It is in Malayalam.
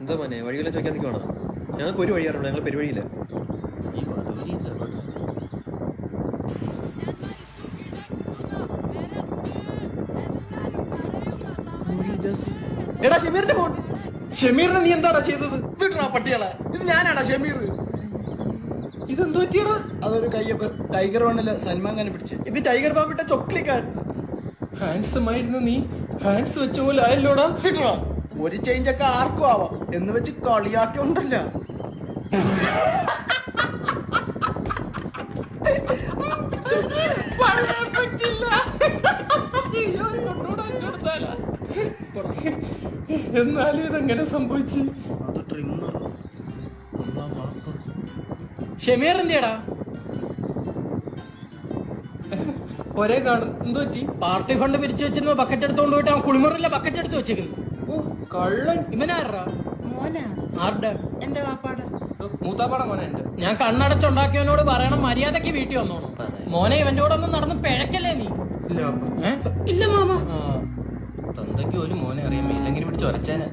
എന്താ മോനെ വഴിയെല്ലാം ചോദിക്കാൻ നിൽക്കുവാണോ? ഞങ്ങൾക്ക് ഒരു വഴിയാറുള്ളൂ, ഞങ്ങൾ പെരുവഴിയില്ല. എടാ ഷമീറിന്റെ ഫോൺ. ഷമീറിനെ നീ എന്താടാ ചെയ്തത്? വിട്ടടാ പട്ടികളെ, ഇത് ഞാനാടാ ഷമീർ. ഇതെന്ത് പറ്റിയടാ? അതൊരു കയ്യപ്പ്. ടൈഗർ വണ്ണില് സൽമാൻ ഖാനെ പിടിച്ച്. ഇത് ടൈഗർ ബാബിട്ട ചൊക്ലിക്കാൻ. ഹാൻഡ്സം ആയിരുന്നു നീ, ഹാൻഡ്സ് വെച്ച പോലെ ആയല്ലോടാ. വിട്ടടാ, ഒരു ചേഞ്ച് ഒക്കെ ആർക്കും ആവാം എന്ന് വെച്ച് കളിയാക്കി ഉണ്ടല്ലോ. എന്നാലും ഇതെങ്ങനെ സംഭവിച്ചു? അത് ട്രിമ്മർ. ഷമീർ എന്തിയടാ? ഒരേ കാണും. എന്ത് പറ്റി? പാർട്ടി ഫണ്ട് പിരിച്ചു വെച്ചിരുന്ന ബക്കറ്റ് എടുത്തോണ്ട് പോയിട്ട് അവൻ കുളിമുറിലെ ബക്കറ്റ് എടുത്ത് വെച്ചേക്കുന്നു. ഓ കള്ളൻ. ഇവനാറാ ആരുടെ? എന്റെ വാപ്പാട് മൂത്താപ്പാട മോനെ എന്റെ. ഞാൻ കണ്ണടച്ചുണ്ടാക്കിയവനോട് പറയണം മര്യാദക്ക് വീട്ടിൽ വന്നോണം. മോനെ ഇവന്റെ കൂടെ ഒന്നും നടന്ന് പിഴക്കല്ലേ നീ? ഇല്ല ഇല്ല മാമ. തന്തയ്ക്ക് ഒരു മോനെ അറിയാൻ മേലെങ്കിലും പിടിച്ച് ഒരച്ചാനാ.